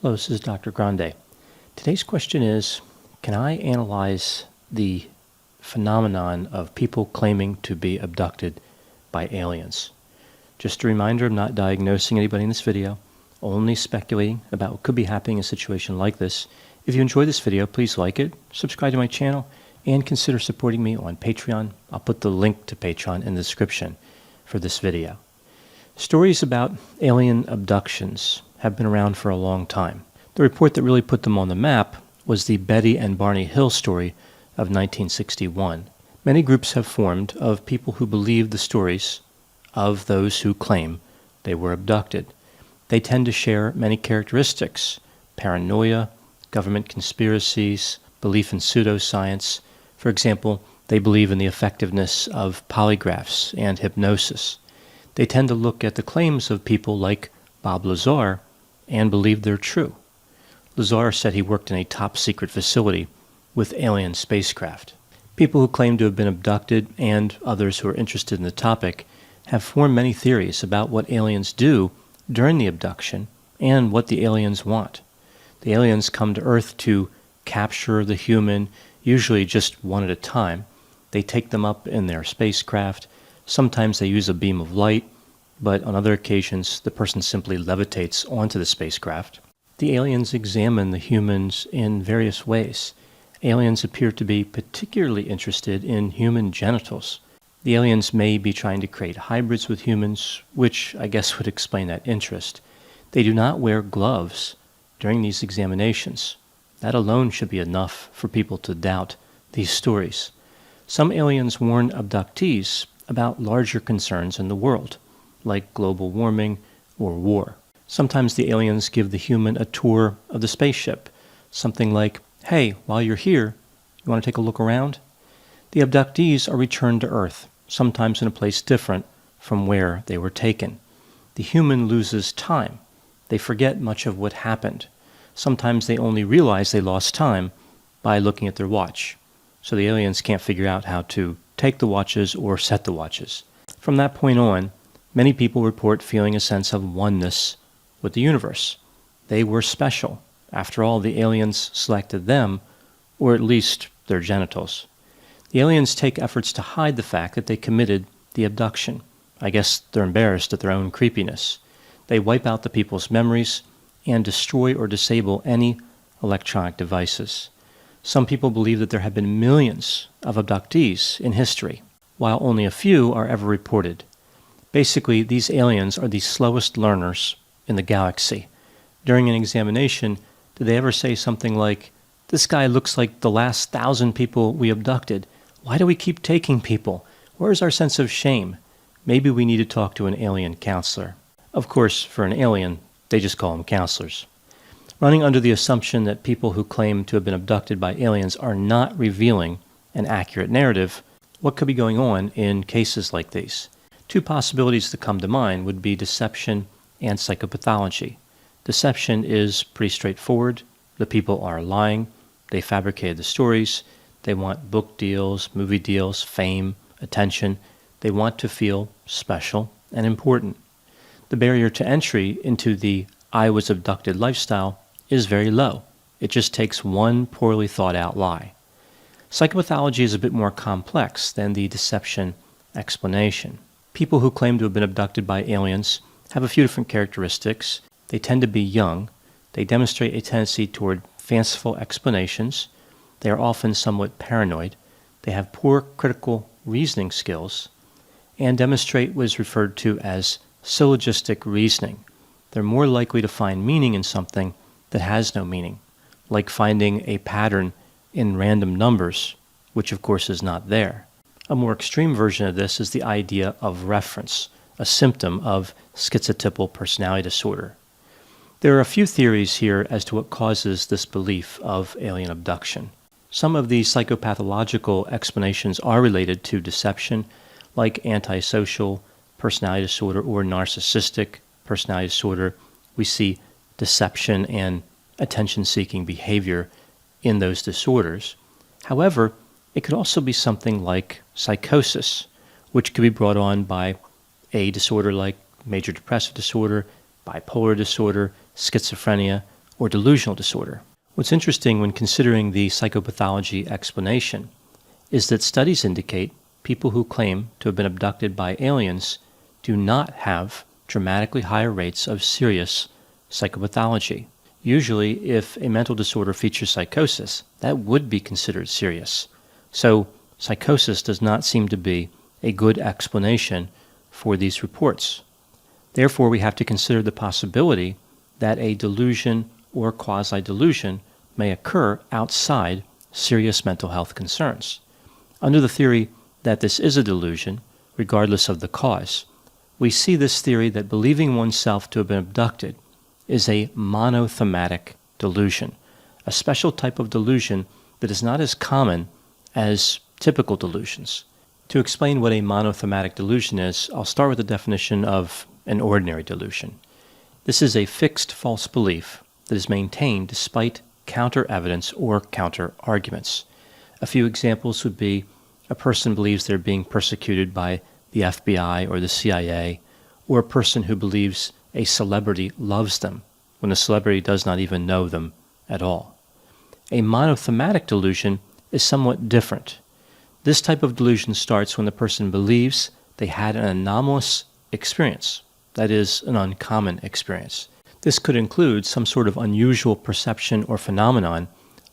Hello, this is Dr. Grande. Today's question is, can I analyze the phenomenon of people claiming to be abducted by aliens? Just a reminder, I'm not diagnosing anybody in this video, only speculating about what could be happening in a situation like this. If you enjoyed this video, please like it, subscribe to my channel, and consider supporting me on Patreon. I'll put the link to Patreon in the description for this video. Stories about alien abductions have been around for a long time. The report that really put them on the map was the Betty and Barney Hill story of 1961. Many groups have formed of people who believe the stories of those who claim they were abducted. They tend to share many characteristics: paranoia, government conspiracies, belief in pseudoscience. For example, they believe in the effectiveness of polygraphs and hypnosis. They tend to look at the claims of people like Bob Lazar and believe they're true. Lazar said he worked in a top-secret facility with alien spacecraft. People who claim to have been abducted and others who are interested in the topic have formed many theories about what aliens do during the abduction and what the aliens want. The aliens come to Earth to capture the human, usually just one at a time. They take them up in their spacecraft. Sometimes they use a beam of light, but on other occasions the person simply levitates onto the spacecraft. The aliens examine the humans in various ways. Aliens appear to be particularly interested in human genitals. The aliens may be trying to create hybrids with humans, which I guess would explain that interest. They do not wear gloves during these examinations. That alone should be enough for people to doubt these stories. Some aliens warn abductees about larger concerns in the world, like global warming or war. Sometimes the aliens give the human a tour of the spaceship, something like, "Hey, while you're here, you want to take a look around?" The abductees are returned to Earth, sometimes in a place different from where they were taken. The human loses time. They forget much of what happened. Sometimes they only realize they lost time by looking at their watch. So the aliens can't figure out how to take the watches or set the watches. From that point on, many people report feeling a sense of oneness with the universe. They were special. After all, the aliens selected them, or at least their genitals. The aliens take efforts to hide the fact that they committed the abduction. I guess they're embarrassed at their own creepiness. They wipe out the people's memories and destroy or disable any electronic devices. Some people believe that there have been millions of abductees in history, while only a few are ever reported. Basically, these aliens are the slowest learners in the galaxy. During an examination, did they ever say something like, "This guy looks like the last 1,000 people we abducted. Why do we keep taking people? Where's our sense of shame? Maybe we need to talk to an alien counselor." Of course, for an alien, they just call them counselors. Running under the assumption that people who claim to have been abducted by aliens are not revealing an accurate narrative, what could be going on in cases like these? Two possibilities that come to mind would be deception and psychopathology. Deception is pretty straightforward. The people are lying. They fabricated the stories. They want book deals, movie deals, fame, attention. They want to feel special and important. The barrier to entry into the "I was abducted" lifestyle is very low. It just takes one poorly thought out lie. Psychopathology is a bit more complex than the deception explanation. People who claim to have been abducted by aliens have a few different characteristics. They tend to be young. They demonstrate a tendency toward fanciful explanations. They are often somewhat paranoid. They have poor critical reasoning skills and demonstrate what is referred to as syllogistic reasoning. They're more likely to find meaning in something that has no meaning, like finding a pattern in random numbers, which of course is not there. A more extreme version of this is the idea of reference, a symptom of schizotypal personality disorder. There are a few theories here as to what causes this belief of alien abduction. Some of these psychopathological explanations are related to deception, like antisocial personality disorder or narcissistic personality disorder. We see deception and attention-seeking behavior in those disorders. However, it could also be something like psychosis, which could be brought on by a disorder like major depressive disorder, bipolar disorder, schizophrenia, or delusional disorder. What's interesting when considering the psychopathology explanation is that studies indicate people who claim to have been abducted by aliens do not have dramatically higher rates of serious psychopathology. Usually, if a mental disorder features psychosis, that would be considered serious. So, psychosis does not seem to be a good explanation for these reports. Therefore, we have to consider the possibility that a delusion or quasi-delusion may occur outside serious mental health concerns. Under the theory that this is a delusion, regardless of the cause, we see this theory that believing oneself to have been abducted is a monothematic delusion, a special type of delusion that is not as common as typical delusions. To explain what a monothematic delusion is, I'll start with the definition of an ordinary delusion. This is a fixed false belief that is maintained despite counter-evidence or counter-arguments. A few examples would be a person believes they're being persecuted by the FBI or the CIA, or a person who believes a celebrity loves them when the celebrity does not even know them at all. A monothematic delusion is somewhat different. This type of delusion starts when the person believes they had an anomalous experience, that is, an uncommon experience. This could include some sort of unusual perception or phenomenon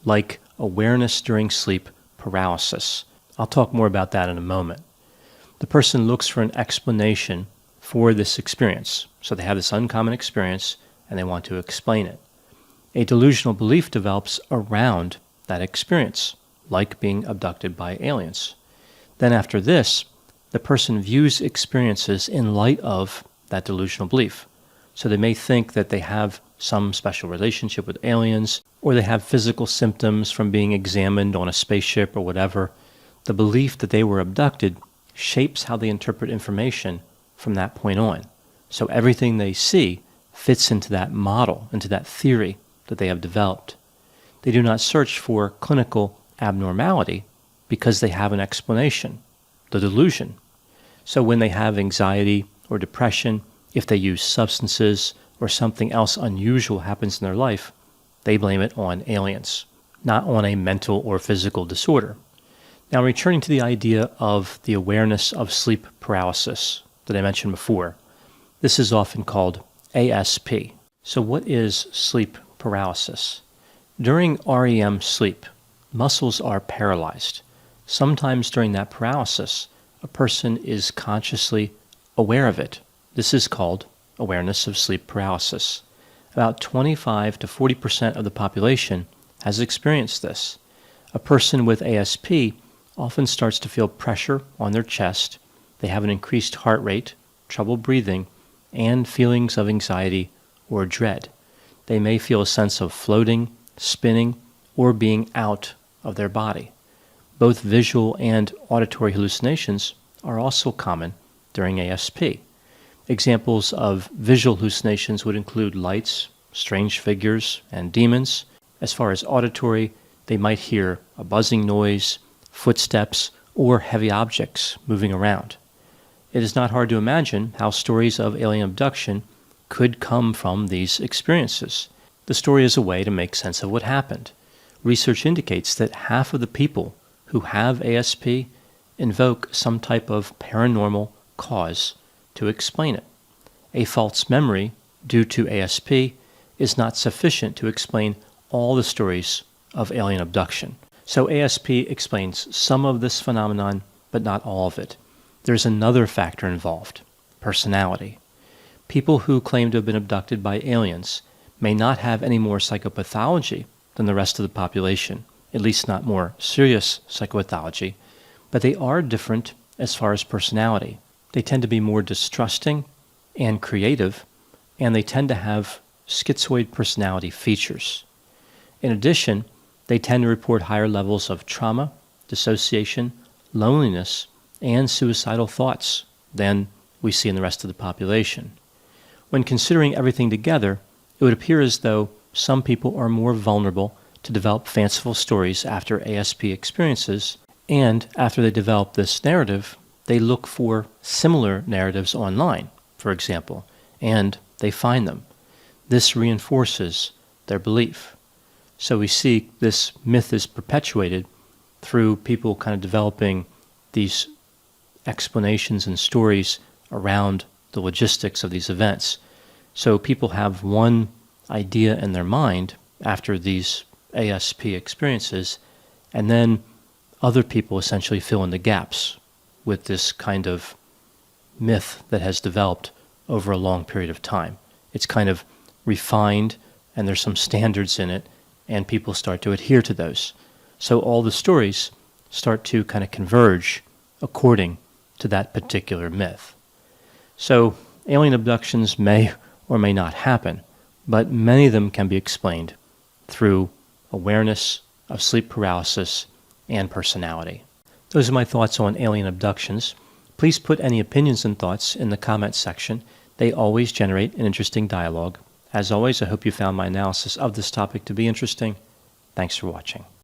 like awareness during sleep paralysis. I'll talk more about that in a moment. The person looks for an explanation for this experience. So they have this uncommon experience and they want to explain it. A delusional belief develops around that experience, like being abducted by aliens. Then after this, the person views experiences in light of that delusional belief. So they may think that they have some special relationship with aliens, or they have physical symptoms from being examined on a spaceship or whatever. The belief that they were abducted shapes how they interpret information from that point on. So everything they see fits into that model, into that theory that they have developed. They do not search for clinical abnormality because they have an explanation, the delusion. So when they have anxiety or depression, if they use substances or something else unusual happens in their life, they blame it on aliens, not on a mental or physical disorder. Now, returning to the idea of the awareness of sleep paralysis that I mentioned before, this is often called ASP. So what is sleep paralysis? During REM sleep, muscles are paralyzed. Sometimes during that paralysis, a person is consciously aware of it. This is called awareness of sleep paralysis. About 25 to 40% of the population has experienced this. A person with ASP often starts to feel pressure on their chest. They have an increased heart rate, trouble breathing, and feelings of anxiety or dread. They may feel a sense of floating, spinning, or being out of their body. Both visual and auditory hallucinations are also common during ASP. Examples of visual hallucinations would include lights, strange figures, and demons. As far as auditory, they might hear a buzzing noise, footsteps, or heavy objects moving around. It is not hard to imagine how stories of alien abduction could come from these experiences. The story is a way to make sense of what happened. Research indicates that half of the people who have ASP invoke some type of paranormal cause to explain it. A false memory due to ASP is not sufficient to explain all the stories of alien abduction. So ASP explains some of this phenomenon, but not all of it. There's another factor involved, personality. People who claim to have been abducted by aliens may not have any more psychopathology than the rest of the population, at least not more serious psychopathology, but they are different as far as personality. They tend to be more distrusting and creative, and they tend to have schizoid personality features. In addition, they tend to report higher levels of trauma, dissociation, loneliness, and suicidal thoughts than we see in the rest of the population. When considering everything together, it would appear as though some people are more vulnerable to develop fanciful stories after ASP experiences, and after they develop this narrative, they look for similar narratives online, for example, and they find them. This reinforces their belief. So we see this myth is perpetuated through people kind of developing these explanations and stories around the logistics of these events. So people have one idea in their mind after these ASP experiences, and then other people essentially fill in the gaps with this kind of myth that has developed over a long period of time. It's kind of refined, and there's some standards in it, and people start to adhere to those. So all the stories start to kind of converge according to that particular myth. So alien abductions may or may not happen, but many of them can be explained through awareness of sleep paralysis and personality. Those are my thoughts on alien abductions. Please put any opinions and thoughts in the comments section. They always generate an interesting dialogue. As always, I hope you found my analysis of this topic to be interesting. Thanks for watching.